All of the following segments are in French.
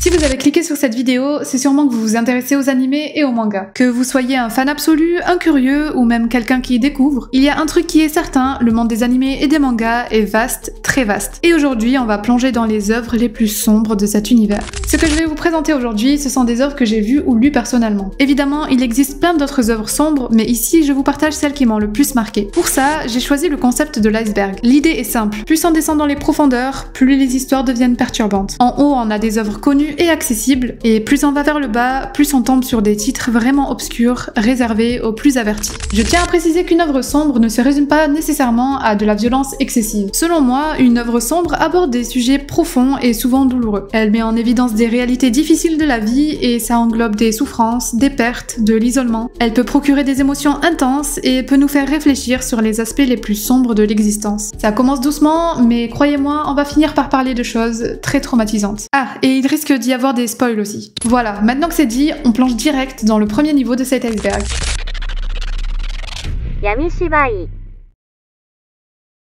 Si vous avez cliqué sur cette vidéo, c'est sûrement que vous vous intéressez aux animés et aux mangas. Que vous soyez un fan absolu, un curieux ou même quelqu'un qui y découvre, il y a un truc qui est certain, le monde des animés et des mangas est vaste, très vaste. Et aujourd'hui, on va plonger dans les œuvres les plus sombres de cet univers. Ce que je vais vous présenter aujourd'hui, ce sont des œuvres que j'ai vues ou lues personnellement. Évidemment, il existe plein d'autres œuvres sombres, mais ici, je vous partage celles qui m'ont le plus marqué. Pour ça, j'ai choisi le concept de l'iceberg. L'idée est simple, plus on descend dans les profondeurs, plus les histoires deviennent perturbantes. En haut, on a des œuvres connues et accessibles, et plus on va vers le bas, plus on tombe sur des titres vraiment obscurs, réservés aux plus avertis. Je tiens à préciser qu'une œuvre sombre ne se résume pas nécessairement à de la violence excessive. Selon moi, une œuvre sombre aborde des sujets profonds et souvent douloureux. Elle met en évidence des réalités difficiles de la vie et ça englobe des souffrances, des pertes, de l'isolement. Elle peut procurer des émotions intenses et peut nous faire réfléchir sur les aspects les plus sombres de l'existence. Ça commence doucement, mais croyez-moi, on va finir par parler de choses très traumatisantes. Ah, et il risque d'y avoir des spoils aussi. Voilà, maintenant que c'est dit, on plonge direct dans le premier niveau de cet iceberg. Yamishibai.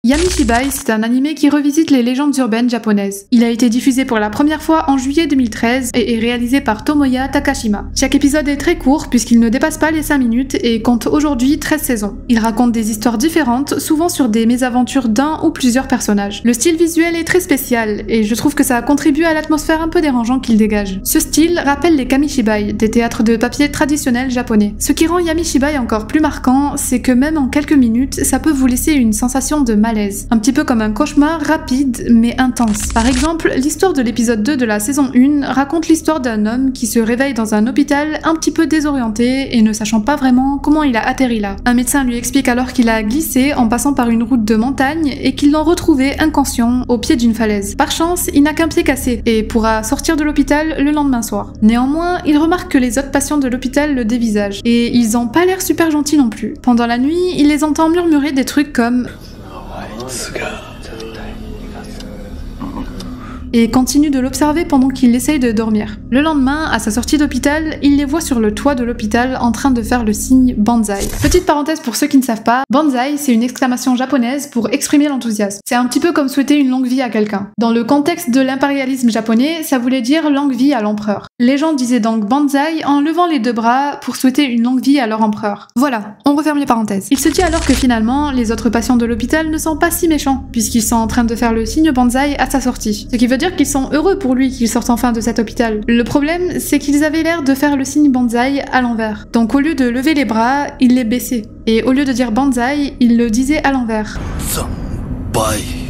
Yamishibai, c'est un animé qui revisite les légendes urbaines japonaises. Il a été diffusé pour la première fois en juillet 2013 et est réalisé par Tomoya Takashima. Chaque épisode est très court puisqu'il ne dépasse pas les 5 minutes et compte aujourd'hui 13 saisons. Il raconte des histoires différentes, souvent sur des mésaventures d'un ou plusieurs personnages. Le style visuel est très spécial et je trouve que ça contribue à l'atmosphère un peu dérangeante qu'il dégage. Ce style rappelle les kamishibai, des théâtres de papier traditionnels japonais. Ce qui rend Yamishibai encore plus marquant, c'est que même en quelques minutes, ça peut vous laisser une sensation de malaise. Un petit peu comme un cauchemar rapide mais intense. Par exemple, l'histoire de l'épisode 2 de la saison 1 raconte l'histoire d'un homme qui se réveille dans un hôpital un petit peu désorienté et ne sachant pas vraiment comment il a atterri là. Un médecin lui explique alors qu'il a glissé en passant par une route de montagne et qu'ils l'ont retrouvé inconscient au pied d'une falaise. Par chance, il n'a qu'un pied cassé et pourra sortir de l'hôpital le lendemain soir. Néanmoins, il remarque que les autres patients de l'hôpital le dévisagent et ils ont pas l'air super gentils non plus. Pendant la nuit, il les entend murmurer des trucs comme et continue de l'observer pendant qu'il essaye de dormir. Le lendemain, à sa sortie d'hôpital, il les voit sur le toit de l'hôpital en train de faire le signe Banzai. Petite parenthèse pour ceux qui ne savent pas, Banzai c'est une exclamation japonaise pour exprimer l'enthousiasme. C'est un petit peu comme souhaiter une longue vie à quelqu'un. Dans le contexte de l'impérialisme japonais, ça voulait dire longue vie à l'empereur. Les gens disaient donc Banzai en levant les deux bras pour souhaiter une longue vie à leur empereur. Voilà, on referme les parenthèses. Il se dit alors que finalement, les autres patients de l'hôpital ne sont pas si méchants, puisqu'ils sont en train de faire le signe Banzai à sa sortie. Ce qui veut dire qu'ils sont heureux pour lui qu'il sorte enfin de cet hôpital. Le problème, c'est qu'ils avaient l'air de faire le signe Banzai à l'envers. Donc au lieu de lever les bras, ils les baissaient. Et au lieu de dire Banzai, ils le disaient à l'envers. Zanbai.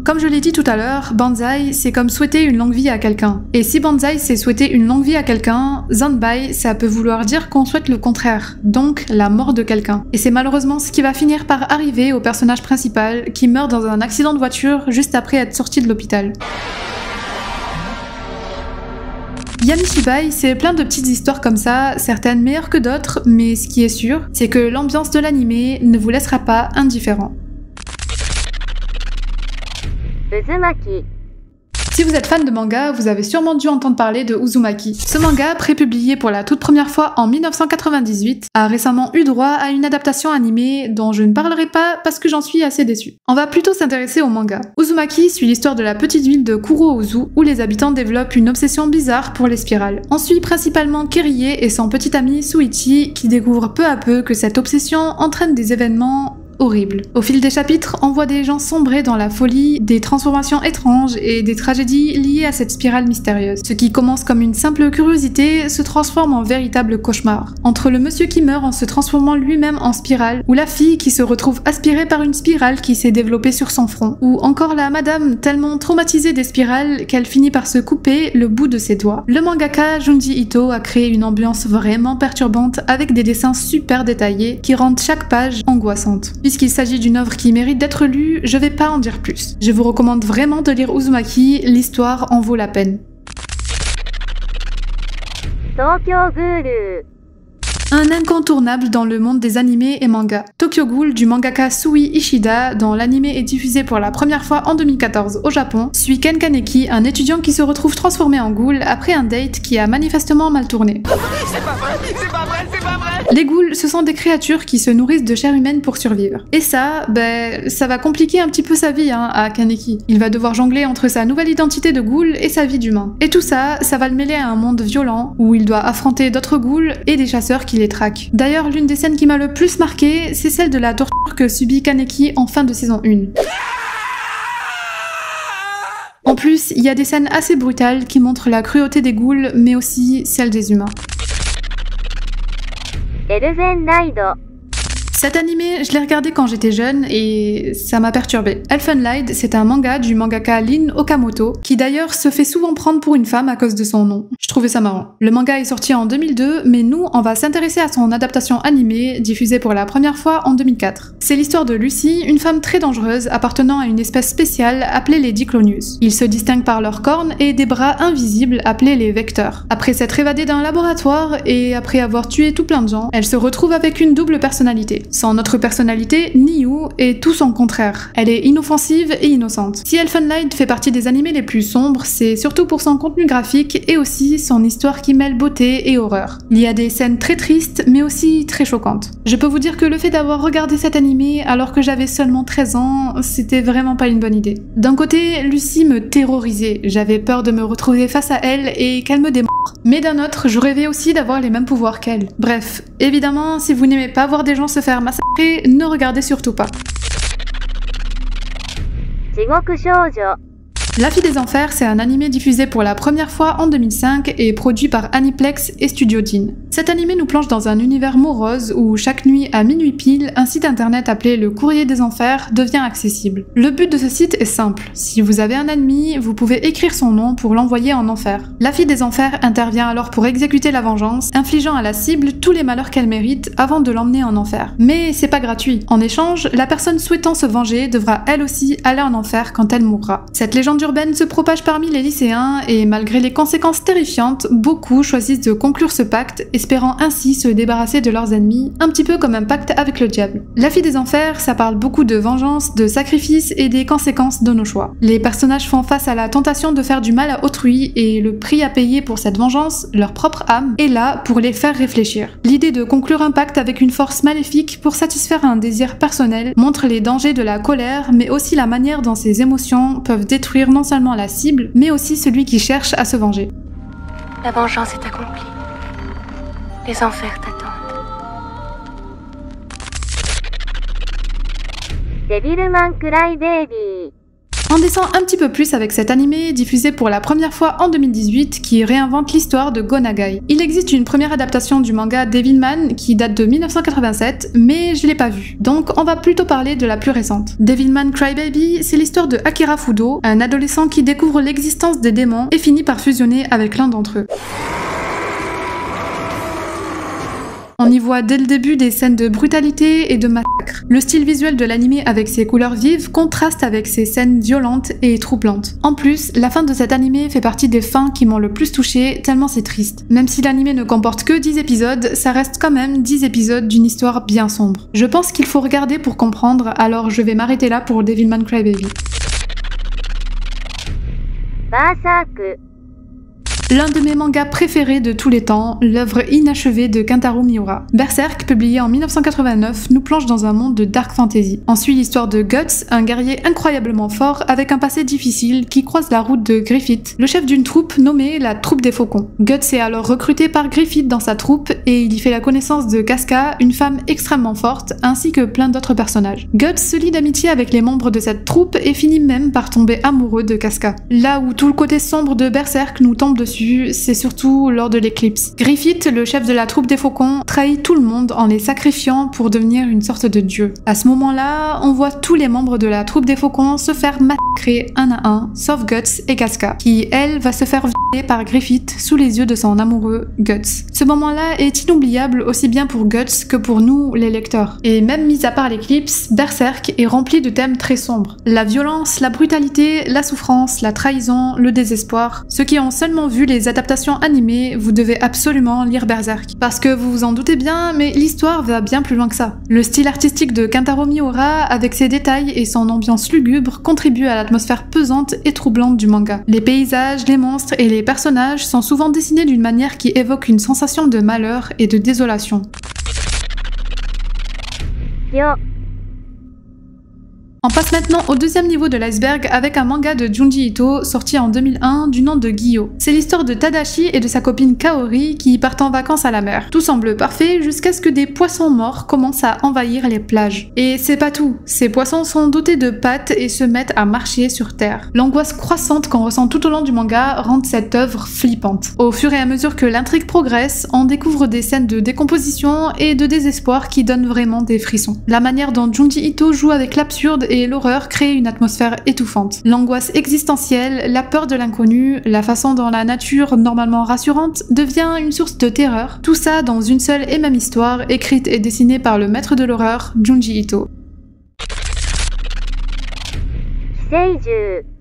Comme je l'ai dit tout à l'heure, Banzai, c'est comme souhaiter une longue vie à quelqu'un. Et si Banzai, c'est souhaiter une longue vie à quelqu'un, Zanbai, ça peut vouloir dire qu'on souhaite le contraire, donc la mort de quelqu'un. Et c'est malheureusement ce qui va finir par arriver au personnage principal, qui meurt dans un accident de voiture juste après être sorti de l'hôpital. Yamishibai, c'est plein de petites histoires comme ça, certaines meilleures que d'autres, mais ce qui est sûr, c'est que l'ambiance de l'animé ne vous laissera pas indifférent. Uzumaki. Si vous êtes fan de manga, vous avez sûrement dû entendre parler de Uzumaki. Ce manga, prépublié pour la toute première fois en 1998, a récemment eu droit à une adaptation animée dont je ne parlerai pas parce que j'en suis assez déçue. On va plutôt s'intéresser au manga. Uzumaki suit l'histoire de la petite ville de Kurouzu où les habitants développent une obsession bizarre pour les spirales. On suit principalement Kirie et son petit ami Suichi qui découvrent peu à peu que cette obsession entraîne des événements horrible. Au fil des chapitres, on voit des gens sombrer dans la folie, des transformations étranges et des tragédies liées à cette spirale mystérieuse. Ce qui commence comme une simple curiosité se transforme en véritable cauchemar. Entre le monsieur qui meurt en se transformant lui-même en spirale, ou la fille qui se retrouve aspirée par une spirale qui s'est développée sur son front, ou encore la madame tellement traumatisée des spirales qu'elle finit par se couper le bout de ses doigts. Le mangaka Junji Ito a créé une ambiance vraiment perturbante avec des dessins super détaillés qui rendent chaque page angoissante. Puisqu'il s'agit d'une œuvre qui mérite d'être lue, je vais pas en dire plus. Je vous recommande vraiment de lire Uzumaki, l'histoire en vaut la peine. Tokyo Ghoul. Un incontournable dans le monde des animés et mangas. Tokyo Ghoul du mangaka Sui Ishida, dont l'animé est diffusé pour la première fois en 2014 au Japon, suit Ken Kaneki, un étudiant qui se retrouve transformé en ghoul après un date qui a manifestement mal tourné. C'est pas vrai, c'est pas vrai, c'est pas vrai. Les ghouls, ce sont des créatures qui se nourrissent de chair humaine pour survivre. Et ça, ça va compliquer un petit peu sa vie à Kaneki. Il va devoir jongler entre sa nouvelle identité de ghoul et sa vie d'humain. Et tout ça, ça va le mêler à un monde violent où il doit affronter d'autres ghouls et des chasseurs qui les traquent. D'ailleurs, l'une des scènes qui m'a le plus marqué, c'est celle de la torture que subit Kaneki en fin de saison 1. En plus, il y a des scènes assez brutales qui montrent la cruauté des ghouls, mais aussi celle des humains. Elfen Lied. Cet animé, je l'ai regardé quand j'étais jeune et ça m'a perturbée. Elfen Lied, c'est un manga du mangaka Lin Okamoto, qui d'ailleurs se fait souvent prendre pour une femme à cause de son nom. Je trouvais ça marrant. Le manga est sorti en 2002, mais nous, on va s'intéresser à son adaptation animée, diffusée pour la première fois en 2004. C'est l'histoire de Lucy, une femme très dangereuse appartenant à une espèce spéciale appelée les Diclonius. Ils se distinguent par leurs cornes et des bras invisibles appelés les vecteurs. Après s'être évadée d'un laboratoire et après avoir tué tout plein de gens, elle se retrouve avec une double personnalité. Son autre personnalité, Niyu, est tout son contraire. Elle est inoffensive et innocente. Si Elfen Lied fait partie des animés les plus sombres, c'est surtout pour son contenu graphique et aussi son histoire qui mêle beauté et horreur. Il y a des scènes très tristes, mais aussi très choquantes. Je peux vous dire que le fait d'avoir regardé cet animé alors que j'avais seulement 13 ans, c'était vraiment pas une bonne idée. D'un côté, Lucy me terrorisait. J'avais peur de me retrouver face à elle et qu'elle me démore. Mais d'un autre, je rêvais aussi d'avoir les mêmes pouvoirs qu'elle. Bref, évidemment, si vous n'aimez pas voir des gens se faire massacrer, ne regardez surtout pas. La Fille des Enfers, c'est un animé diffusé pour la première fois en 2005 et produit par Aniplex et Studio Jin. Cet animé nous plonge dans un univers morose où chaque nuit à minuit pile, un site internet appelé le Courrier des Enfers devient accessible. Le but de ce site est simple. Si vous avez un ennemi, vous pouvez écrire son nom pour l'envoyer en enfer. La Fille des Enfers intervient alors pour exécuter la vengeance, infligeant à la cible tous les malheurs qu'elle mérite avant de l'emmener en enfer. Mais c'est pas gratuit. En échange, la personne souhaitant se venger devra elle aussi aller en enfer quand elle mourra. Cette légende urbaine se propage parmi les lycéens et malgré les conséquences terrifiantes, beaucoup choisissent de conclure ce pacte, espérant ainsi se débarrasser de leurs ennemis, un petit peu comme un pacte avec le diable. La Fille des Enfers, ça parle beaucoup de vengeance, de sacrifice et des conséquences de nos choix. Les personnages font face à la tentation de faire du mal à autrui et le prix à payer pour cette vengeance, leur propre âme, est là pour les faire réfléchir. L'idée de conclure un pacte avec une force maléfique pour satisfaire un désir personnel montre les dangers de la colère, mais aussi la manière dont ces émotions peuvent détruire non seulement la cible, mais aussi celui qui cherche à se venger. La vengeance est accomplie. Les enfers t'attendent. Devilman Crybaby. On descend un petit peu plus avec cet animé diffusé pour la première fois en 2018 qui réinvente l'histoire de Go Nagai. Il existe une première adaptation du manga Devilman qui date de 1987, mais je l'ai pas vue. Donc on va plutôt parler de la plus récente. Devilman Crybaby, c'est l'histoire de Akira Fudo, un adolescent qui découvre l'existence des démons et finit par fusionner avec l'un d'entre eux. On y voit dès le début des scènes de brutalité et de massacre. Le style visuel de l'anime avec ses couleurs vives contraste avec ses scènes violentes et troublantes. En plus, la fin de cet anime fait partie des fins qui m'ont le plus touchée, tellement c'est triste. Même si l'anime ne comporte que 10 épisodes, ça reste quand même 10 épisodes d'une histoire bien sombre. Je pense qu'il faut regarder pour comprendre, alors je vais m'arrêter là pour Devilman Crybaby. Berserk. L'un de mes mangas préférés de tous les temps, l'œuvre inachevée de Kentaro Miura. Berserk, publié en 1989, nous plonge dans un monde de dark fantasy. On suit l'histoire de Guts, un guerrier incroyablement fort avec un passé difficile qui croise la route de Griffith, le chef d'une troupe nommée la Troupe des Faucons. Guts est alors recruté par Griffith dans sa troupe et il y fait la connaissance de Casca, une femme extrêmement forte, ainsi que plein d'autres personnages. Guts se lie d'amitié avec les membres de cette troupe et finit même par tomber amoureux de Casca. Là où tout le côté sombre de Berserk nous tombe dessus, c'est surtout lors de l'éclipse. Griffith, le chef de la troupe des faucons, trahit tout le monde en les sacrifiant pour devenir une sorte de dieu. À ce moment-là, on voit tous les membres de la troupe des faucons se faire massacrer un à un, sauf Guts et Casca, qui, elle, va se faire violer par Griffith sous les yeux de son amoureux Guts. Ce moment-là est inoubliable aussi bien pour Guts que pour nous, les lecteurs. Et même mis à part l'éclipse, Berserk est rempli de thèmes très sombres. La violence, la brutalité, la souffrance, la trahison, le désespoir. Ceux qui ont seulement vu les adaptations animées, vous devez absolument lire Berserk. Parce que vous vous en doutez bien, mais l'histoire va bien plus loin que ça. Le style artistique de Kentaro Miura, avec ses détails et son ambiance lugubre, contribue à l'atmosphère pesante et troublante du manga. Les paysages, les monstres et les personnages sont souvent dessinés d'une manière qui évoque une sensation de malheur et de désolation. 表 On passe maintenant au deuxième niveau de l'iceberg avec un manga de Junji Ito sorti en 2001 du nom de Gyo. C'est l'histoire de Tadashi et de sa copine Kaori qui partent en vacances à la mer. Tout semble parfait jusqu'à ce que des poissons morts commencent à envahir les plages. Et c'est pas tout, ces poissons sont dotés de pattes et se mettent à marcher sur terre. L'angoisse croissante qu'on ressent tout au long du manga rend cette œuvre flippante. Au fur et à mesure que l'intrigue progresse, on découvre des scènes de décomposition et de désespoir qui donnent vraiment des frissons. La manière dont Junji Ito joue avec l'absurde et l'horreur crée une atmosphère étouffante. L'angoisse existentielle, la peur de l'inconnu, la façon dont la nature, normalement rassurante, devient une source de terreur. Tout ça dans une seule et même histoire, écrite et dessinée par le maître de l'horreur, Junji Ito. 寄生獣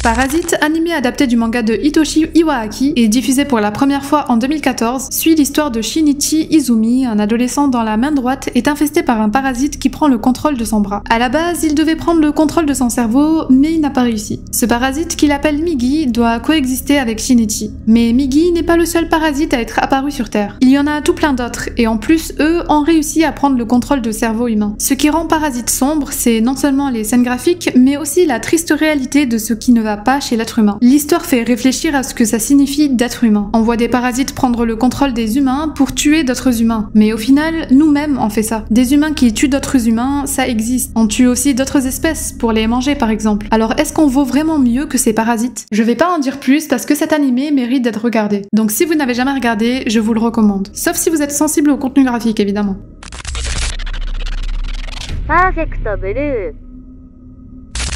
Parasite, animé adapté du manga de Hitoshi Iwaaki et diffusé pour la première fois en 2014, suit l'histoire de Shinichi Izumi, un adolescent dont la main droite est infestée par un parasite qui prend le contrôle de son bras. À la base, il devait prendre le contrôle de son cerveau, mais il n'a pas réussi. Ce parasite, qu'il appelle Migi, doit coexister avec Shinichi. Mais Migi n'est pas le seul parasite à être apparu sur Terre. Il y en a tout plein d'autres, et en plus, eux ont réussi à prendre le contrôle de cerveau humain. Ce qui rend Parasite sombre, c'est non seulement les scènes graphiques, mais aussi la triste réalité de ce qui ne va pas chez l'être humain. L'histoire fait réfléchir à ce que ça signifie d'être humain. On voit des parasites prendre le contrôle des humains pour tuer d'autres humains. Mais au final, nous-mêmes on fait ça. Des humains qui tuent d'autres humains, ça existe. On tue aussi d'autres espèces, pour les manger par exemple. Alors est-ce qu'on vaut vraiment mieux que ces parasites? Je vais pas en dire plus parce que cet animé mérite d'être regardé. Donc si vous n'avez jamais regardé, je vous le recommande. Sauf si vous êtes sensible au contenu graphique évidemment. Perfect Blue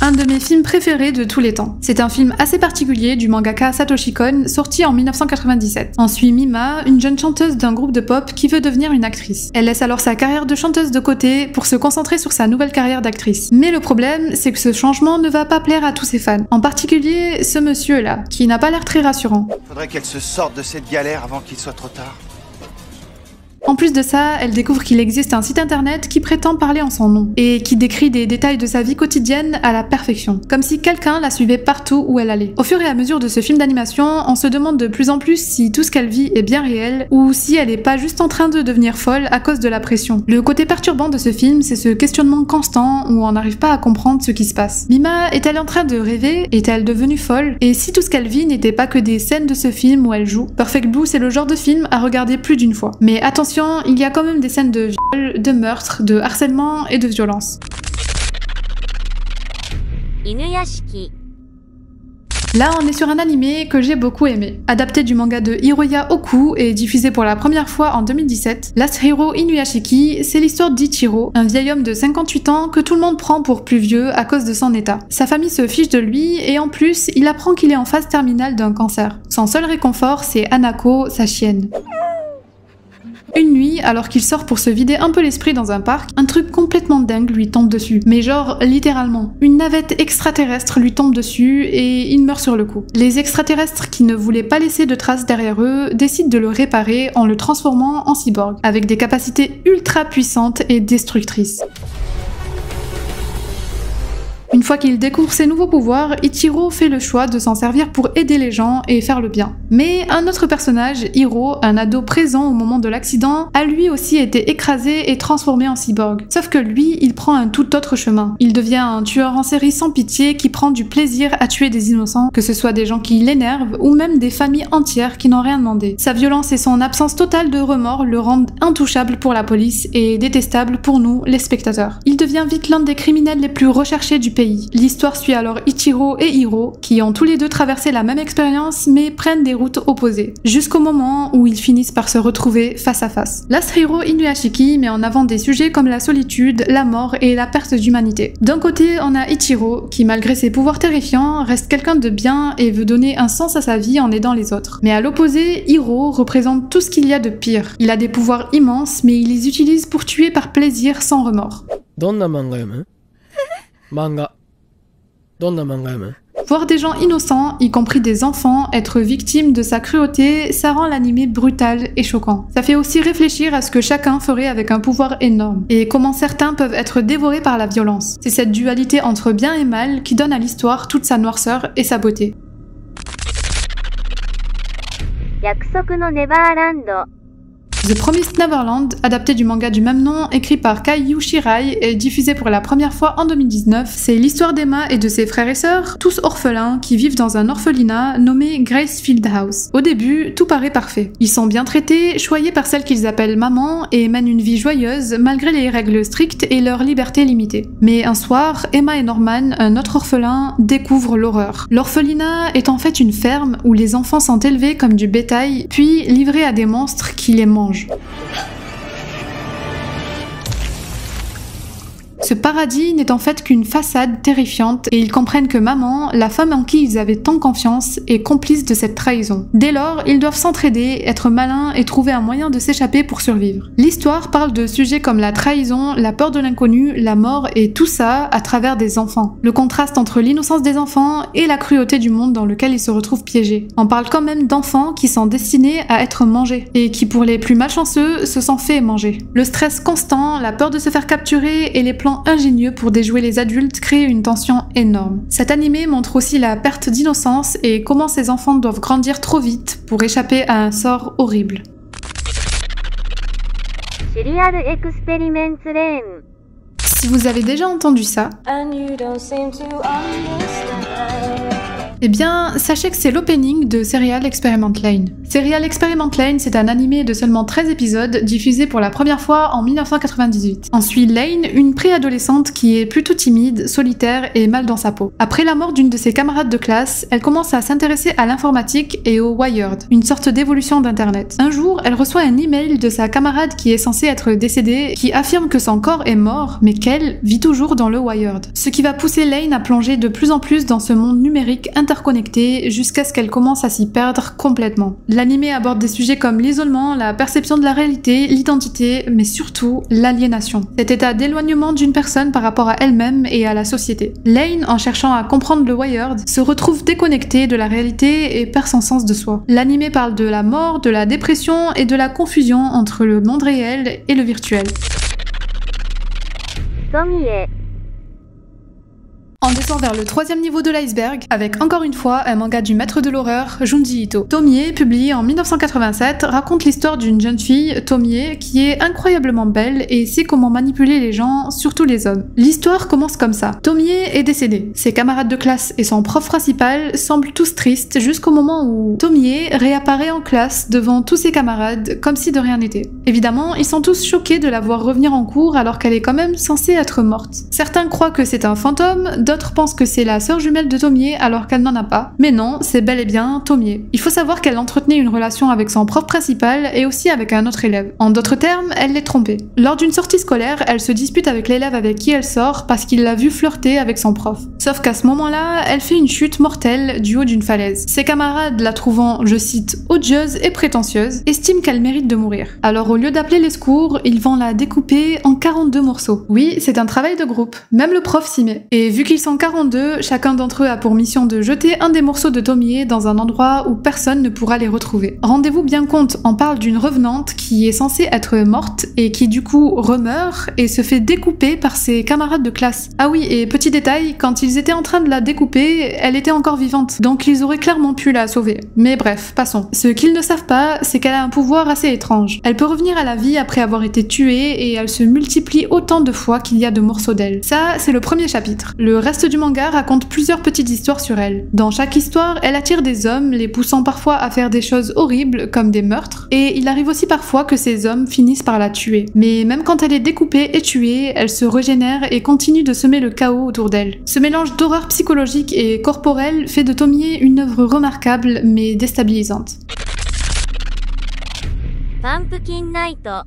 Un de mes films préférés de tous les temps. C'est un film assez particulier du mangaka Satoshi Kon, sorti en 1997. On suit Mima, une jeune chanteuse d'un groupe de pop qui veut devenir une actrice. Elle laisse alors sa carrière de chanteuse de côté pour se concentrer sur sa nouvelle carrière d'actrice. Mais le problème, c'est que ce changement ne va pas plaire à tous ses fans. En particulier, ce monsieur-là, qui n'a pas l'air très rassurant. Faudrait qu'elle se sorte de cette galère avant qu'il soit trop tard. En plus de ça, elle découvre qu'il existe un site internet qui prétend parler en son nom et qui décrit des détails de sa vie quotidienne à la perfection, comme si quelqu'un la suivait partout où elle allait. Au fur et à mesure de ce film d'animation, on se demande de plus en plus si tout ce qu'elle vit est bien réel ou si elle est pas juste en train de devenir folle à cause de la pression. Le côté perturbant de ce film, c'est ce questionnement constant où on n'arrive pas à comprendre ce qui se passe. Mima est-elle en train de rêver? Est-elle devenue folle? Et si tout ce qu'elle vit n'était pas que des scènes de ce film où elle joue? Perfect Blue, c'est le genre de film à regarder plus d'une fois. Mais attention, il y a quand même des scènes de viol, de meurtre, de harcèlement et de violence. Inuyashiki Là, on est sur un animé que j'ai beaucoup aimé. Adapté du manga de Hiroya Oku et diffusé pour la première fois en 2017, Last Hero Inuyashiki, c'est l'histoire d'Ichiro, un vieil homme de 58 ans que tout le monde prend pour plus vieux à cause de son état. Sa famille se fiche de lui et en plus, il apprend qu'il est en phase terminale d'un cancer. Son seul réconfort, c'est Hanako, sa chienne. Une nuit, alors qu'il sort pour se vider un peu l'esprit dans un parc, un truc complètement dingue lui tombe dessus. Mais genre, littéralement. Une navette extraterrestre lui tombe dessus et il meurt sur le coup. Les extraterrestres qui ne voulaient pas laisser de traces derrière eux décident de le réparer en le transformant en cyborg, avec des capacités ultra puissantes et destructrices. Une fois qu'il découvre ses nouveaux pouvoirs, Ichiro fait le choix de s'en servir pour aider les gens et faire le bien. Mais un autre personnage, Hiro, un ado présent au moment de l'accident, a lui aussi été écrasé et transformé en cyborg. Sauf que lui, il prend un tout autre chemin. Il devient un tueur en série sans pitié qui prend du plaisir à tuer des innocents, que ce soit des gens qui l'énervent ou même des familles entières qui n'ont rien demandé. Sa violence et son absence totale de remords le rendent intouchable pour la police et détestable pour nous, les spectateurs. Il devient vite l'un des criminels les plus recherchés du pays. L'histoire suit alors Ichiro et Hiro, qui ont tous les deux traversé la même expérience mais prennent des routes opposées, jusqu'au moment où ils finissent par se retrouver face à face. Last Hero Inuyashiki met en avant des sujets comme la solitude, la mort et la perte d'humanité. D'un côté, on a Ichiro, qui malgré ses pouvoirs terrifiants, reste quelqu'un de bien et veut donner un sens à sa vie en aidant les autres. Mais à l'opposé, Hiro représente tout ce qu'il y a de pire. Il a des pouvoirs immenses, mais il les utilise pour tuer par plaisir sans remords. Voir des gens innocents, y compris des enfants, être victimes de sa cruauté, ça rend l'anime brutal et choquant. Ça fait aussi réfléchir à ce que chacun ferait avec un pouvoir énorme, et comment certains peuvent être dévorés par la violence. C'est cette dualité entre bien et mal qui donne à l'histoire toute sa noirceur et sa beauté. 約束のネバーランド The Promised Neverland, adapté du manga du même nom, écrit par Kaiyu Shirai et diffusé pour la première fois en 2019, c'est l'histoire d'Emma et de ses frères et sœurs, tous orphelins, qui vivent dans un orphelinat nommé Gracefield House. Au début, tout paraît parfait. Ils sont bien traités, choyés par celle qu'ils appellent maman et mènent une vie joyeuse malgré les règles strictes et leur liberté limitée. Mais un soir, Emma et Norman, un autre orphelin, découvrent l'horreur. L'orphelinat est en fait une ferme où les enfants sont élevés comme du bétail, puis livrés à des monstres qui les mangent. Ce paradis n'est en fait qu'une façade terrifiante et ils comprennent que maman, la femme en qui ils avaient tant confiance, est complice de cette trahison. Dès lors, ils doivent s'entraider, être malins et trouver un moyen de s'échapper pour survivre. L'histoire parle de sujets comme la trahison, la peur de l'inconnu, la mort et tout ça à travers des enfants. Le contraste entre l'innocence des enfants et la cruauté du monde dans lequel ils se retrouvent piégés. On parle quand même d'enfants qui sont destinés à être mangés et qui pour les plus malchanceux se sont fait manger. Le stress constant, la peur de se faire capturer et les plans ingénieux pour déjouer les adultes créent une tension énorme. Cet animé montre aussi la perte d'innocence et comment ces enfants doivent grandir trop vite pour échapper à un sort horrible. シリアルエクスペリメンツレーン Si vous avez déjà entendu ça, eh bien, sachez que c'est l'opening de Serial Experiment Lane. Serial Experiment Lane, c'est un animé de seulement 13 épisodes diffusé pour la première fois en 1998. On suit Lane, une préadolescente qui est plutôt timide, solitaire et mal dans sa peau. Après la mort d'une de ses camarades de classe, elle commence à s'intéresser à l'informatique et au Wired, une sorte d'évolution d'Internet. Un jour, elle reçoit un email de sa camarade qui est censée être décédée, qui affirme que son corps est mort, mais qu'elle vit toujours dans le Wired. Ce qui va pousser Lane à plonger de plus en plus dans ce monde numérique interconnectée jusqu'à ce qu'elle commence à s'y perdre complètement. L'anime aborde des sujets comme l'isolement, la perception de la réalité, l'identité, mais surtout l'aliénation. Cet état d'éloignement d'une personne par rapport à elle-même et à la société. Lane, en cherchant à comprendre le Wired, se retrouve déconnectée de la réalité et perd son sens de soi. L'anime parle de la mort, de la dépression et de la confusion entre le monde réel et le virtuel. 富へ On descend vers le 3e niveau de l'iceberg, avec encore une fois un manga du maître de l'horreur, Junji Ito. Tomie, publié en 1987, raconte l'histoire d'une jeune fille, Tomie, qui est incroyablement belle et sait comment manipuler les gens, surtout les hommes. L'histoire commence comme ça. Tomie est décédée. Ses camarades de classe et son prof principal semblent tous tristes jusqu'au moment où Tomie réapparaît en classe devant tous ses camarades, comme si de rien n'était. Évidemment, ils sont tous choqués de la voir revenir en cours alors qu'elle est quand même censée être morte. Certains croient que c'est un fantôme, d'autres pensent que c'est la sœur jumelle de Tomie alors qu'elle n'en a pas. Mais non, c'est bel et bien Tomie. Il faut savoir qu'elle entretenait une relation avec son prof principal et aussi avec un autre élève. En d'autres termes, elle l'est trompée. Lors d'une sortie scolaire, elle se dispute avec l'élève avec qui elle sort parce qu'il l'a vue flirter avec son prof. Sauf qu'à ce moment-là, elle fait une chute mortelle du haut d'une falaise. Ses camarades, la trouvant, je cite, odieuse et prétentieuse, estiment qu'elle mérite de mourir. Alors au lieu d'appeler les secours, ils vont la découper en 42 morceaux. Oui, c'est un travail de groupe. Même le prof s'y met. Et vu qu'ils sont 42, chacun d'entre eux a pour mission de jeter un des morceaux de Tomie dans un endroit où personne ne pourra les retrouver. Rendez-vous bien compte, on parle d'une revenante qui est censée être morte et qui du coup remeurt et se fait découper par ses camarades de classe. Ah oui, et petit détail, quand ils étaient en train de la découper, elle était encore vivante, donc ils auraient clairement pu la sauver. Mais bref, passons. Ce qu'ils ne savent pas, c'est qu'elle a un pouvoir assez étrange. Elle peut revenir à la vie après avoir été tuée et elle se multiplie autant de fois qu'il y a de morceaux d'elle. Ça, c'est le premier chapitre. Le reste du manga raconte plusieurs petites histoires sur elle. Dans chaque histoire, elle attire des hommes, les poussant parfois à faire des choses horribles comme des meurtres, et il arrive aussi parfois que ces hommes finissent par la tuer. Mais même quand elle est découpée et tuée, elle se régénère et continue de semer le chaos autour d'elle. Ce mélange d'horreur psychologique et corporelle fait de Tomie une œuvre remarquable mais déstabilisante. パンプキンナイト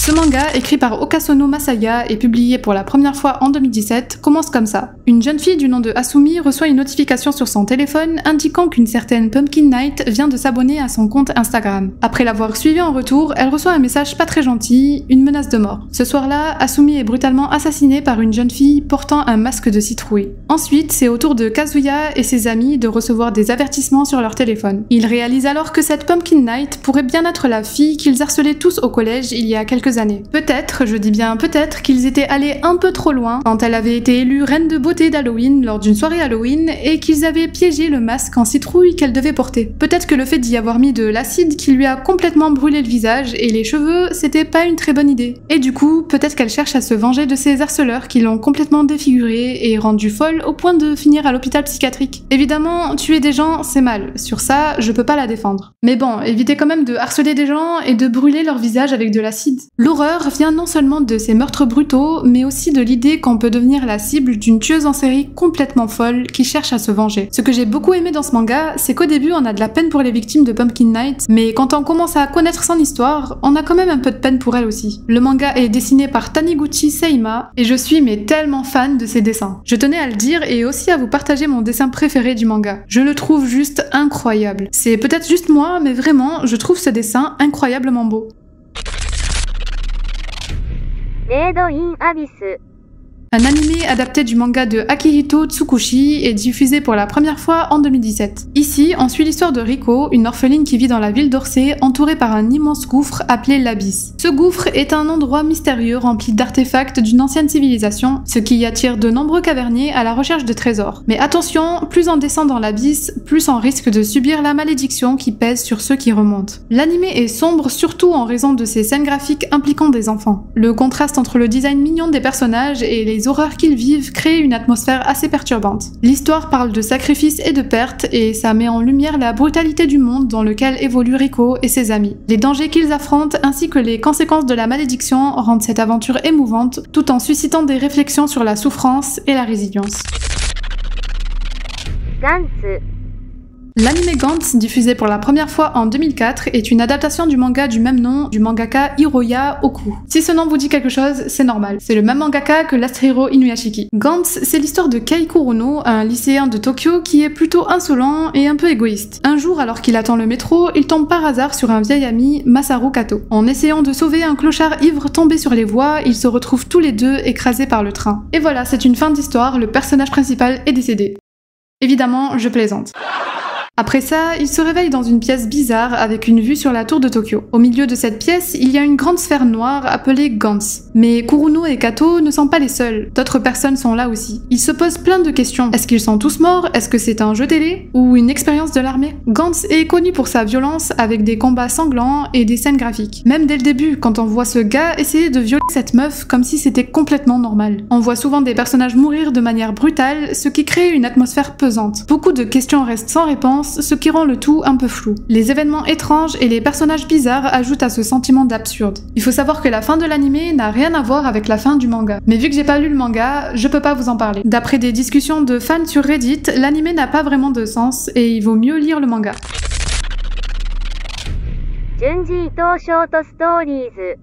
Ce manga, écrit par Okasono Masaya et publié pour la première fois en 2017, commence comme ça. Une jeune fille du nom de Asumi reçoit une notification sur son téléphone indiquant qu'une certaine Pumpkin Night vient de s'abonner à son compte Instagram. Après l'avoir suivi en retour, elle reçoit un message pas très gentil, une menace de mort. Ce soir-là, Asumi est brutalement assassinée par une jeune fille portant un masque de citrouille. Ensuite, c'est au tour de Kazuya et ses amis de recevoir des avertissements sur leur téléphone. Ils réalisent alors que cette Pumpkin Night pourrait bien être la fille qu'ils harcelaient tous au collège il y a quelques années. Peut-être, je dis bien peut-être, qu'ils étaient allés un peu trop loin quand elle avait été élue reine de beauté beauté d'Halloween lors d'une soirée Halloween et qu'ils avaient piégé le masque en citrouille qu'elle devait porter. Peut-être que le fait d'y avoir mis de l'acide qui lui a complètement brûlé le visage et les cheveux, c'était pas une très bonne idée. Et du coup, peut-être qu'elle cherche à se venger de ses harceleurs qui l'ont complètement défigurée et rendue folle au point de finir à l'hôpital psychiatrique. Évidemment, tuer des gens, c'est mal. Sur ça, je peux pas la défendre. Mais bon, évitez quand même de harceler des gens et de brûler leur visage avec de l'acide. L'horreur vient non seulement de ces meurtres brutaux, mais aussi de l'idée qu'on peut devenir la cible d'une tueuse en série complètement folle qui cherche à se venger. Ce que j'ai beaucoup aimé dans ce manga, c'est qu'au début on a de la peine pour les victimes de Pumpkin Night, mais quand on commence à connaître son histoire, on a quand même un peu de peine pour elle aussi. Le manga est dessiné par Taniguchi Seima, et je suis mais tellement fan de ses dessins. Je tenais à le dire et aussi à vous partager mon dessin préféré du manga. Je le trouve juste incroyable. C'est peut-être juste moi, mais vraiment, je trouve ce dessin incroyablement beau. Made in Abyss. Un animé adapté du manga de Akihito Tsukushi est diffusé pour la première fois en 2017. Ici, on suit l'histoire de Riko, une orpheline qui vit dans la ville d'Orsay, entourée par un immense gouffre appelé l'Abysse. Ce gouffre est un endroit mystérieux rempli d'artefacts d'une ancienne civilisation, ce qui y attire de nombreux caverniers à la recherche de trésors. Mais attention, plus on descend dans l'Abysse, plus on risque de subir la malédiction qui pèse sur ceux qui remontent. L'animé est sombre surtout en raison de ses scènes graphiques impliquant des enfants. Le contraste entre le design mignon des personnages et les horreurs qu'ils vivent crée une atmosphère assez perturbante. L'histoire parle de sacrifices et de pertes et ça met en lumière la brutalité du monde dans lequel évoluent Riko et ses amis. Les dangers qu'ils affrontent ainsi que les conséquences de la malédiction rendent cette aventure émouvante tout en suscitant des réflexions sur la souffrance et la résilience. Gantz. L'anime Gantz, diffusé pour la première fois en 2004, est une adaptation du manga du même nom du mangaka Hiroya Oku. Si ce nom vous dit quelque chose, c'est normal. C'est le même mangaka que Last Hero Inuyashiki. Gantz, c'est l'histoire de Kei Kuruno, un lycéen de Tokyo qui est plutôt insolent et un peu égoïste. Un jour, alors qu'il attend le métro, il tombe par hasard sur un vieil ami, Masaru Kato. En essayant de sauver un clochard ivre tombé sur les voies, ils se retrouvent tous les deux écrasés par le train. Et voilà, c'est une fin d'histoire, le personnage principal est décédé. Évidemment, je plaisante. Après ça, il se réveille dans une pièce bizarre avec une vue sur la tour de Tokyo. Au milieu de cette pièce, il y a une grande sphère noire appelée Gantz. Mais Kuruno et Kato ne sont pas les seuls, d'autres personnes sont là aussi. Ils se posent plein de questions. Est-ce qu'ils sont tous morts? Est-ce que c'est un jeu télé? Ou une expérience de l'armée? Gantz est connu pour sa violence avec des combats sanglants et des scènes graphiques. Même dès le début, quand on voit ce gars essayer de violer cette meuf comme si c'était complètement normal. On voit souvent des personnages mourir de manière brutale, ce qui crée une atmosphère pesante. Beaucoup de questions restent sans réponse, ce qui rend le tout un peu flou. Les événements étranges et les personnages bizarres ajoutent à ce sentiment d'absurde. Il faut savoir que la fin de l'animé n'a rien à voir avec la fin du manga. Mais vu que j'ai pas lu le manga, je peux pas vous en parler. D'après des discussions de fans sur Reddit, l'animé n'a pas vraiment de sens et il vaut mieux lire le manga. Junji Ito Short Stories.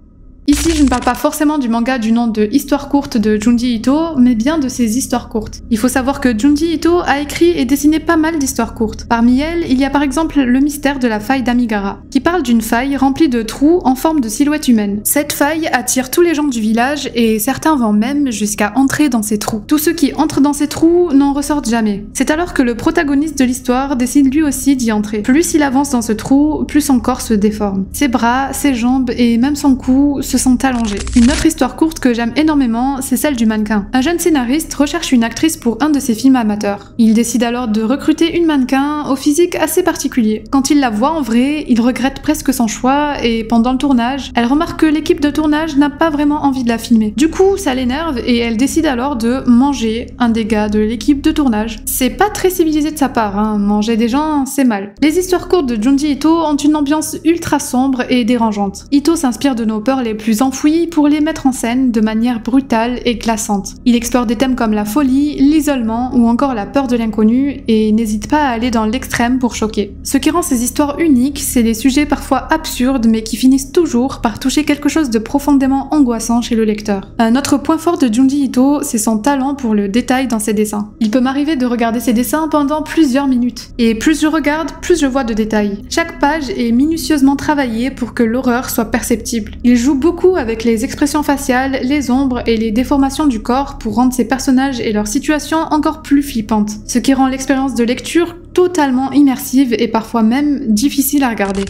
Ici, je ne parle pas forcément du manga du nom de Histoire courte de Junji Ito, mais bien de ses histoires courtes. Il faut savoir que Junji Ito a écrit et dessiné pas mal d'histoires courtes. Parmi elles, il y a par exemple Le mystère de la faille d'Amigara, qui parle d'une faille remplie de trous en forme de silhouette humaine. Cette faille attire tous les gens du village et certains vont même jusqu'à entrer dans ces trous. Tous ceux qui entrent dans ces trous n'en ressortent jamais. C'est alors que le protagoniste de l'histoire décide lui aussi d'y entrer. Plus il avance dans ce trou, plus son corps se déforme. Ses bras, ses jambes et même son cou se sont allongés. Une autre histoire courte que j'aime énormément, c'est celle du mannequin. Un jeune scénariste recherche une actrice pour un de ses films amateurs. Il décide alors de recruter une mannequin au physique assez particulier. Quand il la voit en vrai, il regrette presque son choix et pendant le tournage, elle remarque que l'équipe de tournage n'a pas vraiment envie de la filmer. Du coup, ça l'énerve et elle décide alors de manger un des gars de l'équipe de tournage. C'est pas très civilisé de sa part, hein. Manger des gens, c'est mal. Les histoires courtes de Junji Ito ont une ambiance ultra sombre et dérangeante. Ito s'inspire de nos peurs les plus enfouies pour les mettre en scène de manière brutale et glaçante. Il explore des thèmes comme la folie, l'isolement ou encore la peur de l'inconnu et n'hésite pas à aller dans l'extrême pour choquer. Ce qui rend ces histoires uniques, c'est des sujets parfois absurdes mais qui finissent toujours par toucher quelque chose de profondément angoissant chez le lecteur. Un autre point fort de Junji Ito, c'est son talent pour le détail dans ses dessins. Il peut m'arriver de regarder ses dessins pendant plusieurs minutes. Et plus je regarde, plus je vois de détails. Chaque page est minutieusement travaillée pour que l'horreur soit perceptible. Il joue beaucoup avec les expressions faciales, les ombres et les déformations du corps pour rendre ses personnages et leurs situations encore plus flippantes, ce qui rend l'expérience de lecture totalement immersive et parfois même difficile à regarder.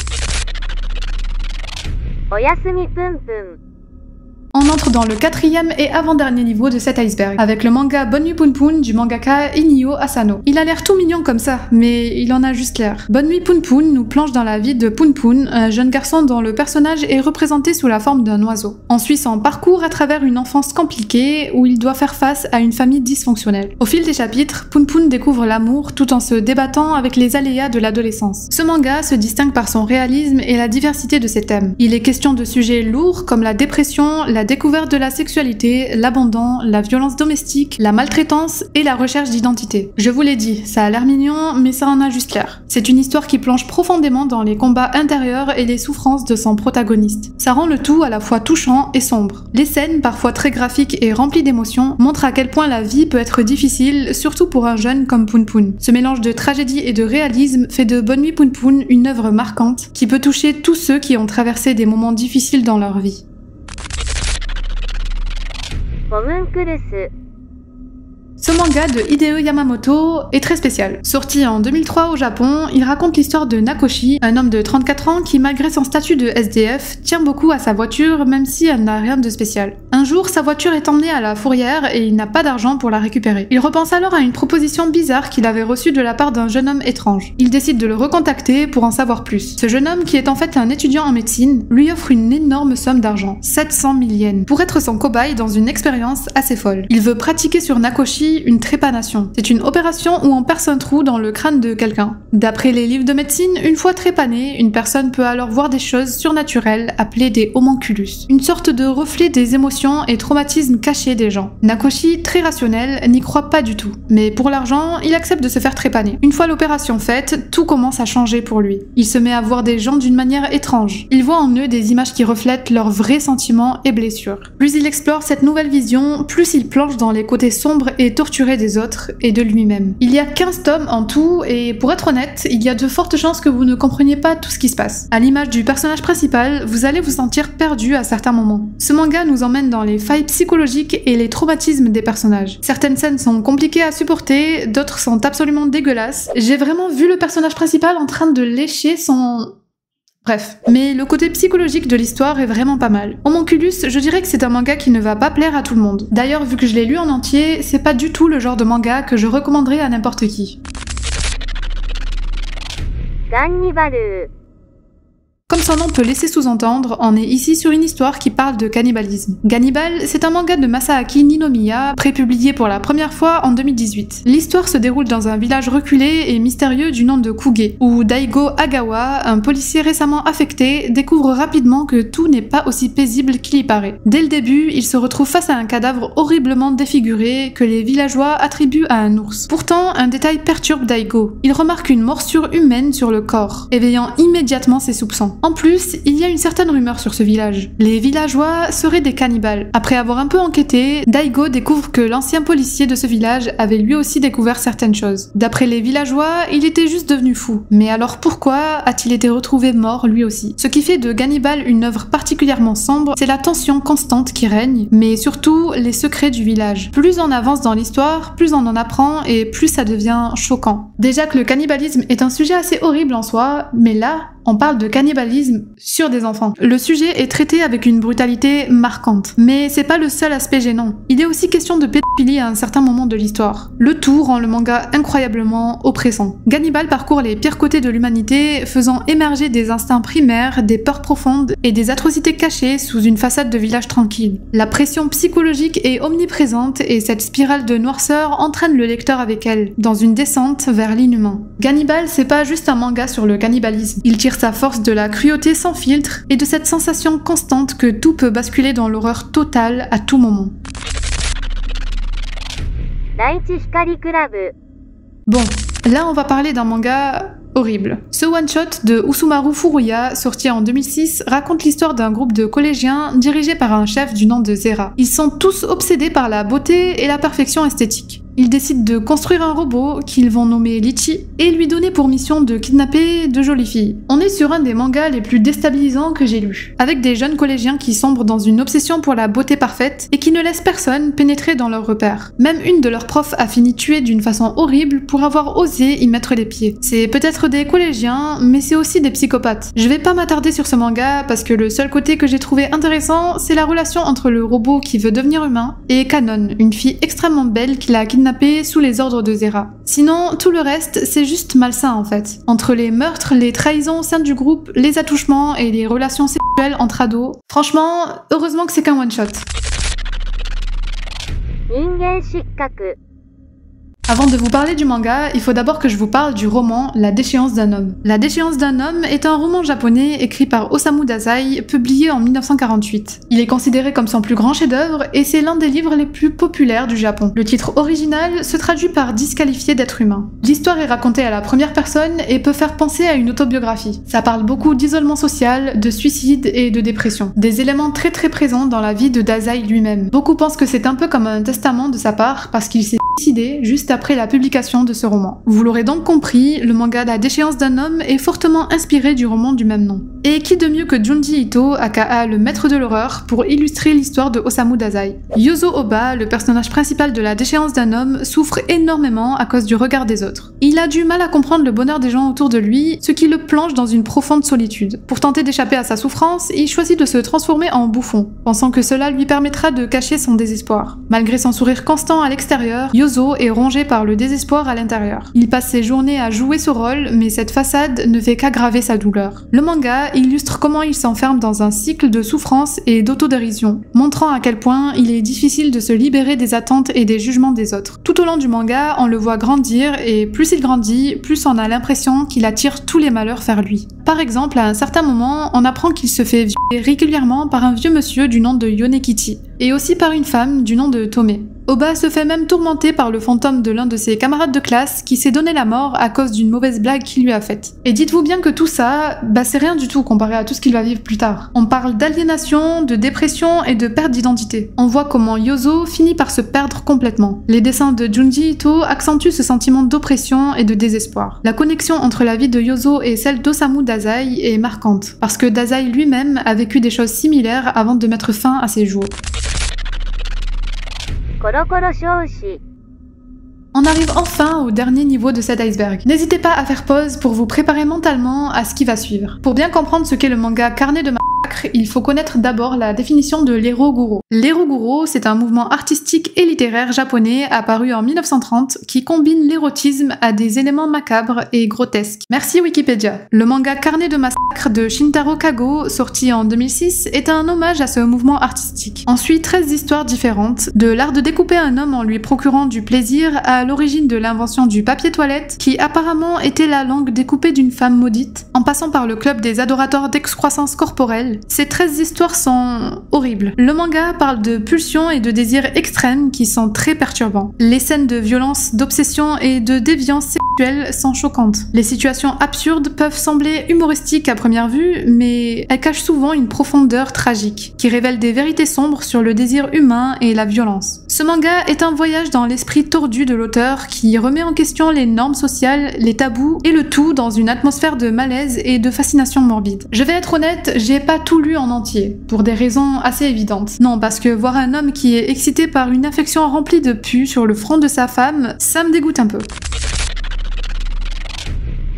Oyasumi Pum Pum. On entre dans le 4e et avant-dernier niveau de cet iceberg, avec le manga Bonne Nuit Poun Poun du mangaka Inio Asano. Il a l'air tout mignon comme ça, mais il en a juste l'air. Bonne Nuit Poun Poun nous plonge dans la vie de Poun Poun, un jeune garçon dont le personnage est représenté sous la forme d'un oiseau. On suit son parcours à travers une enfance compliquée où il doit faire face à une famille dysfonctionnelle. Au fil des chapitres, Poun Poun découvre l'amour tout en se débattant avec les aléas de l'adolescence. Ce manga se distingue par son réalisme et la diversité de ses thèmes. Il est question de sujets lourds comme la dépression, la découverte de la sexualité, l'abandon, la violence domestique, la maltraitance et la recherche d'identité. Je vous l'ai dit, ça a l'air mignon, mais ça en a juste l'air. C'est une histoire qui plonge profondément dans les combats intérieurs et les souffrances de son protagoniste. Ça rend le tout à la fois touchant et sombre. Les scènes, parfois très graphiques et remplies d'émotions, montrent à quel point la vie peut être difficile, surtout pour un jeune comme Poun Poun. Ce mélange de tragédie et de réalisme fait de Bonne Nuit Poun Poun une œuvre marquante qui peut toucher tous ceux qui ont traversé des moments difficiles dans leur vie. Ce manga de Hideo Yamamoto est très spécial. Sorti en 2003 au Japon, il raconte l'histoire de Nakoshi, un homme de 34 ans qui, malgré son statut de SDF, tient beaucoup à sa voiture même si elle n'a rien de spécial. Un jour, sa voiture est emmenée à la fourrière et il n'a pas d'argent pour la récupérer. Il repense alors à une proposition bizarre qu'il avait reçue de la part d'un jeune homme étrange. Il décide de le recontacter pour en savoir plus. Ce jeune homme, qui est en fait un étudiant en médecine, lui offre une énorme somme d'argent, 700 000 yens, pour être son cobaye dans une expérience assez folle. Il veut pratiquer sur Nakoshi une trépanation. C'est une opération où on perce un trou dans le crâne de quelqu'un. D'après les livres de médecine, une fois trépanée, une personne peut alors voir des choses surnaturelles appelées des homunculus, une sorte de reflet des émotions et traumatismes cachés des gens. Nakoshi, très rationnel, n'y croit pas du tout. Mais pour l'argent, il accepte de se faire trépaner. Une fois l'opération faite, tout commence à changer pour lui. Il se met à voir des gens d'une manière étrange. Il voit en eux des images qui reflètent leurs vrais sentiments et blessures. Plus il explore cette nouvelle vision, plus il plonge dans les côtés sombres et torturé des autres et de lui-même. Il y a 15 tomes en tout et pour être honnête, il y a de fortes chances que vous ne compreniez pas tout ce qui se passe. À l'image du personnage principal, vous allez vous sentir perdu à certains moments. Ce manga nous emmène dans les failles psychologiques et les traumatismes des personnages. Certaines scènes sont compliquées à supporter, d'autres sont absolument dégueulasses. J'ai vraiment vu le personnage principal en train de lécher son... Bref, mais le côté psychologique de l'histoire est vraiment pas mal. Homunculus, je dirais que c'est un manga qui ne va pas plaire à tout le monde. D'ailleurs, vu que je l'ai lu en entier, c'est pas du tout le genre de manga que je recommanderais à n'importe qui. Comme son nom peut laisser sous-entendre, on est ici sur une histoire qui parle de cannibalisme. Gannibal, c'est un manga de Masaaki Ninomiya, prépublié pour la première fois en 2018. L'histoire se déroule dans un village reculé et mystérieux du nom de Kuge, où Daigo Agawa, un policier récemment affecté, découvre rapidement que tout n'est pas aussi paisible qu'il y paraît. Dès le début, il se retrouve face à un cadavre horriblement défiguré que les villageois attribuent à un ours. Pourtant, un détail perturbe Daigo. Il remarque une morsure humaine sur le corps, éveillant immédiatement ses soupçons. En plus, il y a une certaine rumeur sur ce village. Les villageois seraient des cannibales. Après avoir un peu enquêté, Daigo découvre que l'ancien policier de ce village avait lui aussi découvert certaines choses. D'après les villageois, il était juste devenu fou. Mais alors pourquoi a-t-il été retrouvé mort lui aussi? Ce qui fait de Gannibal une œuvre particulièrement sombre, c'est la tension constante qui règne, mais surtout les secrets du village. Plus on avance dans l'histoire, plus on en apprend et plus ça devient choquant. Déjà que le cannibalisme est un sujet assez horrible en soi, mais là, on parle de cannibalisme sur des enfants. Le sujet est traité avec une brutalité marquante. Mais c'est pas le seul aspect gênant. Il est aussi question de pédophilie à un certain moment de l'histoire. Le tout rend le manga incroyablement oppressant. Gannibal parcourt les pires côtés de l'humanité, faisant émerger des instincts primaires, des peurs profondes et des atrocités cachées sous une façade de village tranquille. La pression psychologique est omniprésente et cette spirale de noirceur entraîne le lecteur avec elle, dans une descente vers l'inhumain. Gannibal, c'est pas juste un manga sur le cannibalisme. Il tire sa force de la cruauté sans filtre et de cette sensation constante que tout peut basculer dans l'horreur totale à tout moment. Bon, là on va parler d'un manga horrible. Ce one-shot de Usumaru Furuya, sorti en 2006, raconte l'histoire d'un groupe de collégiens dirigé par un chef du nom de Zera. Ils sont tous obsédés par la beauté et la perfection esthétique. Ils décident de construire un robot qu'ils vont nommer Lichi et lui donner pour mission de kidnapper de jolies filles. On est sur un des mangas les plus déstabilisants que j'ai lus, avec des jeunes collégiens qui sombrent dans une obsession pour la beauté parfaite et qui ne laissent personne pénétrer dans leurs repères. Même une de leurs profs a fini tuée d'une façon horrible pour avoir osé y mettre les pieds. C'est peut-être des collégiens, mais c'est aussi des psychopathes. Je vais pas m'attarder sur ce manga parce que le seul côté que j'ai trouvé intéressant, c'est la relation entre le robot qui veut devenir humain et Kanon, une fille extrêmement belle qu'il a kidnappée sous les ordres de Zera. Sinon, tout le reste, c'est juste malsain en fait. Entre les meurtres, les trahisons au sein du groupe, les attouchements et les relations sexuelles entre ados, franchement, heureusement que c'est qu'un one-shot. 人間失格 Avant de vous parler du manga, il faut d'abord que je vous parle du roman La déchéance d'un homme. La déchéance d'un homme est un roman japonais écrit par Osamu Dazai, publié en 1948. Il est considéré comme son plus grand chef-d'œuvre et c'est l'un des livres les plus populaires du Japon. Le titre original se traduit par disqualifié d'être humain. L'histoire est racontée à la première personne et peut faire penser à une autobiographie. Ça parle beaucoup d'isolement social, de suicide et de dépression. Des éléments très présents dans la vie de Dazai lui-même. Beaucoup pensent que c'est un peu comme un testament de sa part parce qu'il s'est suicidé juste après la publication de ce roman. Vous l'aurez donc compris, le manga La déchéance d'un homme est fortement inspiré du roman du même nom. Et qui de mieux que Junji Ito, aka le maître de l'horreur, pour illustrer l'histoire de Osamu Dazai. Yozo Oba, le personnage principal de La déchéance d'un homme, souffre énormément à cause du regard des autres. Il a du mal à comprendre le bonheur des gens autour de lui, ce qui le plonge dans une profonde solitude. Pour tenter d'échapper à sa souffrance, il choisit de se transformer en bouffon, pensant que cela lui permettra de cacher son désespoir. Malgré son sourire constant à l'extérieur, Yozo est rongé par le désespoir à l'intérieur. Il passe ses journées à jouer ce rôle, mais cette façade ne fait qu'aggraver sa douleur. Le manga illustre comment il s'enferme dans un cycle de souffrance et d'autodérision, montrant à quel point il est difficile de se libérer des attentes et des jugements des autres. Tout au long du manga, on le voit grandir et plus il grandit, plus on a l'impression qu'il attire tous les malheurs vers lui. Par exemple, à un certain moment, on apprend qu'il se fait violer régulièrement par un vieux monsieur du nom de Yonekichi, et aussi par une femme du nom de Tomé. Oba se fait même tourmenter par le fantôme de l'un de ses camarades de classe qui s'est donné la mort à cause d'une mauvaise blague qu'il lui a faite. Et dites-vous bien que tout ça, c'est rien du tout comparé à tout ce qu'il va vivre plus tard. On parle d'aliénation, de dépression et de perte d'identité. On voit comment Yozo finit par se perdre complètement. Les dessins de Junji Ito accentuent ce sentiment d'oppression et de désespoir. La connexion entre la vie de Yozo et celle d'Osamu Dazai est marquante, parce que Dazai lui-même a vécu des choses similaires avant de mettre fin à ses jours. コロコロ少子 On arrive enfin au dernier niveau de cet iceberg. N'hésitez pas à faire pause pour vous préparer mentalement à ce qui va suivre. Pour bien comprendre ce qu'est le manga Carnet de massacre, il faut connaître d'abord la définition de l'Eroguro. L'Eroguro, c'est un mouvement artistique et littéraire japonais apparu en 1930 qui combine l'érotisme à des éléments macabres et grotesques. Merci Wikipédia. Le manga Carnet de massacre de Shintaro Kago, sorti en 2006, est un hommage à ce mouvement artistique. On suit 13 histoires différentes, de l'art de découper un homme en lui procurant du plaisir à l'origine de l'invention du papier toilette, qui apparemment était la langue découpée d'une femme maudite, en passant par le club des adorateurs d'excroissance corporelle. Ces 13 histoires sont horribles. Le manga parle de pulsions et de désirs extrêmes qui sont très perturbants. Les scènes de violence, d'obsession et de déviance sexuelle sont choquantes. Les situations absurdes peuvent sembler humoristiques à première vue, mais elles cachent souvent une profondeur tragique, qui révèle des vérités sombres sur le désir humain et la violence. Ce manga est un voyage dans l'esprit tordu de l'auteur qui remet en question les normes sociales, les tabous, et le tout dans une atmosphère de malaise et de fascination morbide. Je vais être honnête, j'ai pas tout lu en entier, pour des raisons assez évidentes. Non, parce que voir un homme qui est excité par une affection remplie de pus sur le front de sa femme, ça me dégoûte un peu.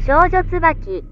少女椿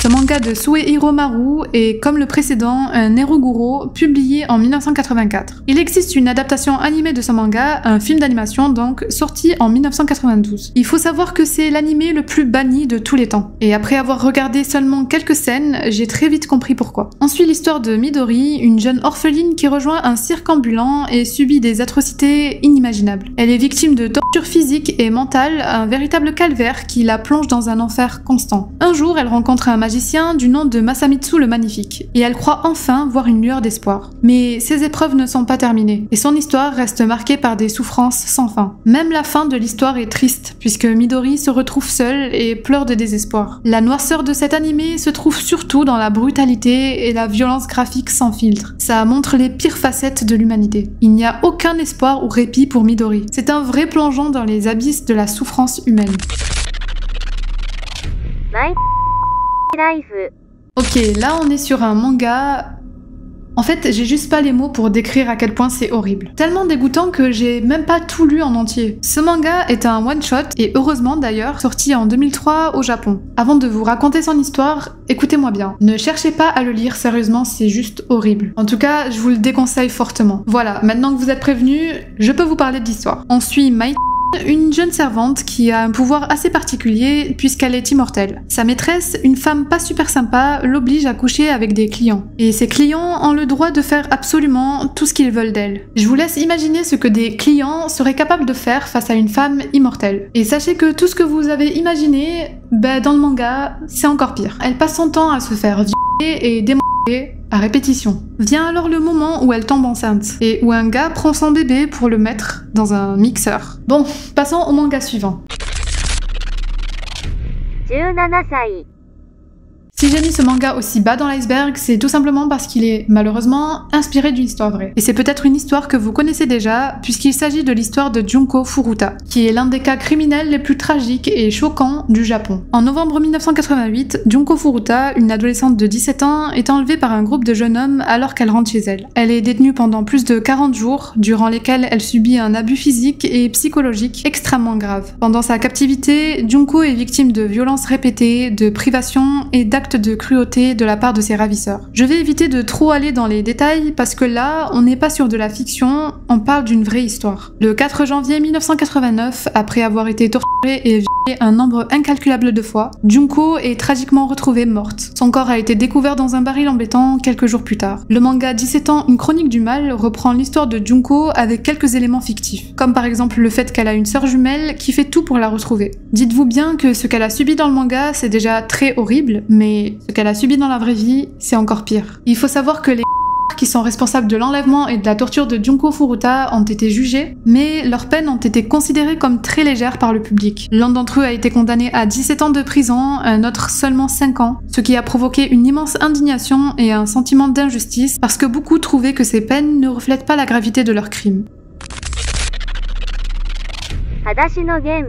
Ce manga de Suehiro Maru est, comme le précédent, un Eroguro publié en 1984. Il existe une adaptation animée de ce manga, un film d'animation donc, sorti en 1992. Il faut savoir que c'est l'animé le plus banni de tous les temps. Et après avoir regardé seulement quelques scènes, j'ai très vite compris pourquoi. On suit l'histoire de Midori, une jeune orpheline qui rejoint un cirque ambulant et subit des atrocités inimaginables. Elle est victime de tortures physiques et mentales, un véritable calvaire qui la plonge dans un enfer constant. Un jour, elle rencontre un magicien magicien du nom de Masamitsu le Magnifique, et elle croit enfin voir une lueur d'espoir. Mais ses épreuves ne sont pas terminées, et son histoire reste marquée par des souffrances sans fin. Même la fin de l'histoire est triste, puisque Midori se retrouve seule et pleure de désespoir. La noirceur de cet animé se trouve surtout dans la brutalité et la violence graphique sans filtre. Ça montre les pires facettes de l'humanité. Il n'y a aucun espoir ou répit pour Midori. C'est un vrai plongeon dans les abysses de la souffrance humaine. Ok, là on est sur un manga... En fait, j'ai juste pas les mots pour décrire à quel point c'est horrible. Tellement dégoûtant que j'ai même pas tout lu en entier. Ce manga est un one-shot, et heureusement d'ailleurs, sorti en 2003 au Japon. Avant de vous raconter son histoire, écoutez-moi bien. Ne cherchez pas à le lire, sérieusement, c'est juste horrible. En tout cas, je vous le déconseille fortement. Voilà, maintenant que vous êtes prévenus, je peux vous parler de l'histoire. On suit Mai, une jeune servante qui a un pouvoir assez particulier puisqu'elle est immortelle. Sa maîtresse, une femme pas super sympa, l'oblige à coucher avec des clients. Et ces clients ont le droit de faire absolument tout ce qu'ils veulent d'elle. Je vous laisse imaginer ce que des clients seraient capables de faire face à une femme immortelle. Et sachez que tout ce que vous avez imaginé, dans le manga, c'est encore pire. Elle passe son temps à se faire violer et démonter à répétition. Vient alors le moment où elle tombe enceinte et où un gars prend son bébé pour le mettre dans un mixeur. Bon, passons au manga suivant. 17歳 Si j'ai mis ce manga aussi bas dans l'iceberg, c'est tout simplement parce qu'il est malheureusement inspiré d'une histoire vraie. Et c'est peut-être une histoire que vous connaissez déjà, puisqu'il s'agit de l'histoire de Junko Furuta, qui est l'un des cas criminels les plus tragiques et choquants du Japon. En novembre 1988, Junko Furuta, une adolescente de 17 ans, est enlevée par un groupe de jeunes hommes alors qu'elle rentre chez elle. Elle est détenue pendant plus de 40 jours, durant lesquels elle subit un abus physique et psychologique extrêmement grave. Pendant sa captivité, Junko est victime de violences répétées, de privations et d'actes de cruauté de la part de ses ravisseurs. Je vais éviter de trop aller dans les détails parce que là, on n'est pas sur de la fiction, on parle d'une vraie histoire. Le 4 janvier 1989, après avoir été torturée et violée un nombre incalculable de fois, Junko est tragiquement retrouvée morte. Son corps a été découvert dans un baril en béton quelques jours plus tard. Le manga 17 ans, une chronique du mal reprend l'histoire de Junko avec quelques éléments fictifs, comme par exemple le fait qu'elle a une sœur jumelle qui fait tout pour la retrouver. Dites-vous bien que ce qu'elle a subi dans le manga, c'est déjà très horrible, mais ce qu'elle a subi dans la vraie vie, c'est encore pire. Il faut savoir que les qui sont responsables de l'enlèvement et de la torture de Junko Furuta ont été jugés, mais leurs peines ont été considérées comme très légères par le public. L'un d'entre eux a été condamné à 17 ans de prison, un autre seulement 5 ans, ce qui a provoqué une immense indignation et un sentiment d'injustice parce que beaucoup trouvaient que ces peines ne reflètent pas la gravité de leurs crimes. Hadashi no Gen.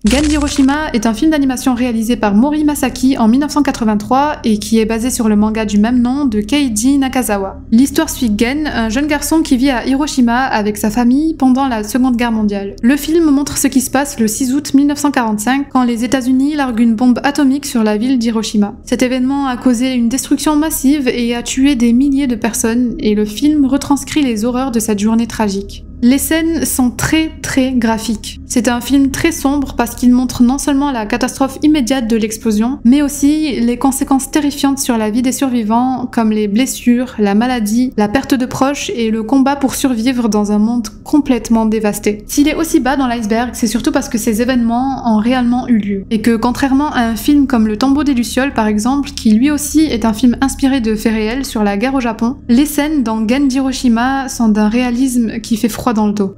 Gen d'Hiroshima est un film d'animation réalisé par Mori Masaki en 1983 et qui est basé sur le manga du même nom de Keiji Nakazawa. L'histoire suit Gen, un jeune garçon qui vit à Hiroshima avec sa famille pendant la Seconde Guerre mondiale. Le film montre ce qui se passe le 6 août 1945 quand les États-Unis larguent une bombe atomique sur la ville d'Hiroshima. Cet événement a causé une destruction massive et a tué des milliers de personnes et le film retranscrit les horreurs de cette journée tragique. Les scènes sont très graphiques. C'est un film très sombre parce qu'il montre non seulement la catastrophe immédiate de l'explosion, mais aussi les conséquences terrifiantes sur la vie des survivants, comme les blessures, la maladie, la perte de proches et le combat pour survivre dans un monde complètement dévasté. S'il est aussi bas dans l'iceberg, c'est surtout parce que ces événements ont réellement eu lieu. Et que contrairement à un film comme Le Tombeau des Lucioles par exemple, qui lui aussi est un film inspiré de faits réels sur la guerre au Japon, les scènes dans Gen d'Hiroshima sont d'un réalisme qui fait froid dans le dos.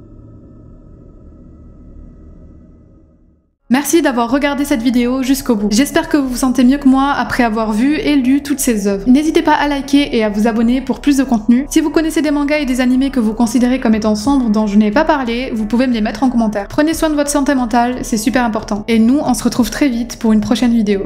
Merci d'avoir regardé cette vidéo jusqu'au bout. J'espère que vous vous sentez mieux que moi après avoir vu et lu toutes ces œuvres. N'hésitez pas à liker et à vous abonner pour plus de contenu. Si vous connaissez des mangas et des animés que vous considérez comme étant sombres dont je n'ai pas parlé, vous pouvez me les mettre en commentaire. Prenez soin de votre santé mentale, c'est super important. Et nous, on se retrouve très vite pour une prochaine vidéo.